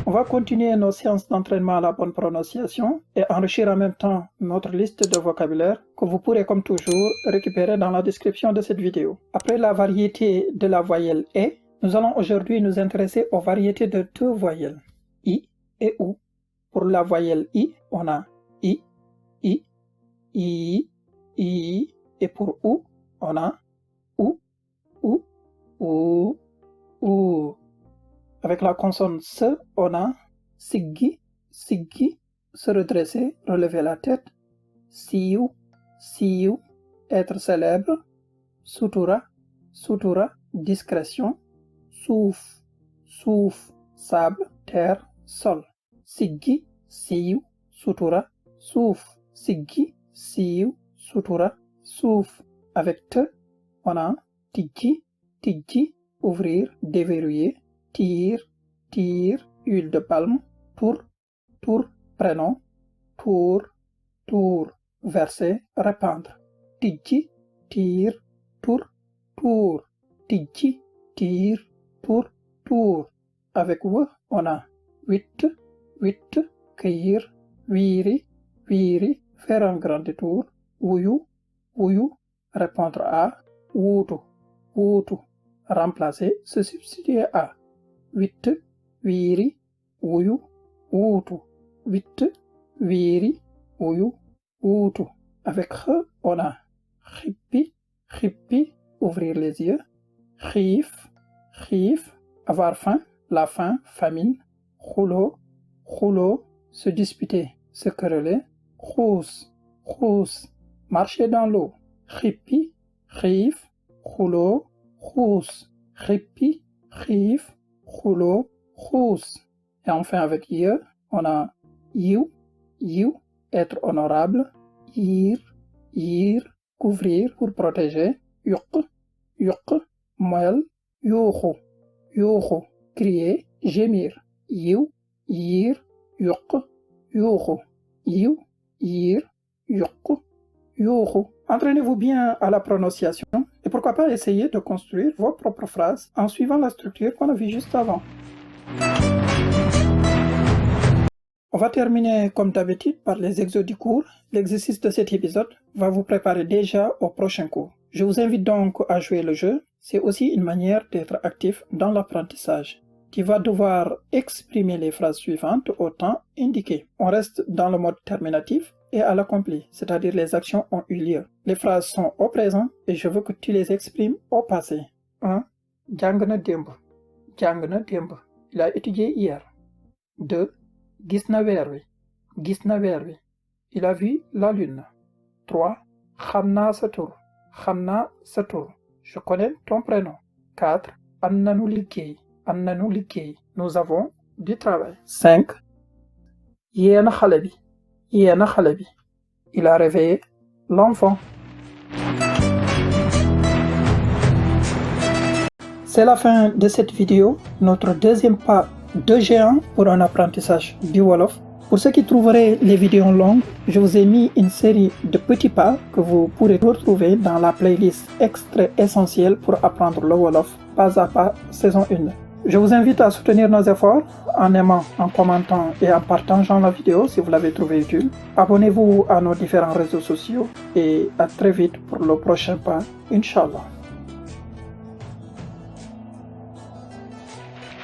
On va continuer nos séances d'entraînement à la bonne prononciation et enrichir en même temps notre liste de vocabulaire que vous pourrez comme toujours récupérer dans la description de cette vidéo. Après la variété de la voyelle E, nous allons aujourd'hui nous intéresser aux variétés de deux voyelles, I et OU. Pour la voyelle I, on a I, I, I, I, et pour OU, on a OU, OU, OU, OU. Avec la consonne S, on a siggi, siggi, se redresser, relever la tête, siu, siu, être célèbre, sutura, sutura, discrétion, souf, souf, sable, terre, sol, siggi, siu, sutura, souf, siggi, siu, sutura, souf. Avec T, on a tijji, tijji, ouvrir, déverrouiller, tire, tire, huile de palme, tour, tour, prénom, tour, tour, verser, répandre, tijji, tire, tour, tour, tijji, tire, tour, tour. Avec W, on a huit, huit, cueillir, wiri, wiri, faire un grand détour, wuyu, wuyu, répondre à, wutu, wutu, remplacer, se substituer à. Huit, wiri, wuyu, wutu. Huit, wiri, wuyu, wutu. Avec H, on a khippi, khippi, ouvrir les yeux, khif, khif, avoir faim, la faim, famine, khulo, khulo, se disputer, se quereller, khous, khous, marcher dans l'eau, khippi, khif, khulo, khous, khippi, khif, khulo, khous. Et enfin avec ye, on a you, you, être honorable, yir, yir, couvrir pour protéger, yuq, yuq, moelle, yuxu, yuxu, crier, gémir, you, yir, yuq, yuxu, you, yir, yuq, yuxu. Entraînez-vous bien à la prononciation et pourquoi pas essayer de construire vos propres phrases en suivant la structure qu'on a vue juste avant. On va terminer comme d'habitude par les exos du cours. L'exercice de cet épisode va vous préparer déjà au prochain cours. Je vous invite donc à jouer le jeu. C'est aussi une manière d'être actif dans l'apprentissage. Tu vas devoir exprimer les phrases suivantes au temps indiqué. On reste dans le mode terminatif et à l'accompli, c'est-à-dire les actions ont eu lieu. Les phrases sont au présent et je veux que tu les exprimes au passé. 1. Jàng na démb. Jàng na démb. Il a étudié hier. 2. Gis na weer wi. Gis na weer wi. Il a vu la lune. 3. Xam naa sa tur. Xam naa sa tur. Je connais ton prénom. 4. Am nanu liggéey. Am nanu liggéey. Nous avons du travail. 5. Yee na xale bi. Yee na xale bi. Il a réveillé l'enfant. C'est la fin de cette vidéo, notre deuxième pas de géant pour un apprentissage du Wolof. Pour ceux qui trouveraient les vidéos longues, je vous ai mis une série de petits pas que vous pourrez retrouver dans la playlist Extraits essentiels pour apprendre le Wolof, pas à pas, saison 1. Je vous invite à soutenir nos efforts en aimant, en commentant et en partageant la vidéo si vous l'avez trouvée utile. Abonnez-vous à nos différents réseaux sociaux et à très vite pour le prochain pas, Inch'Allah.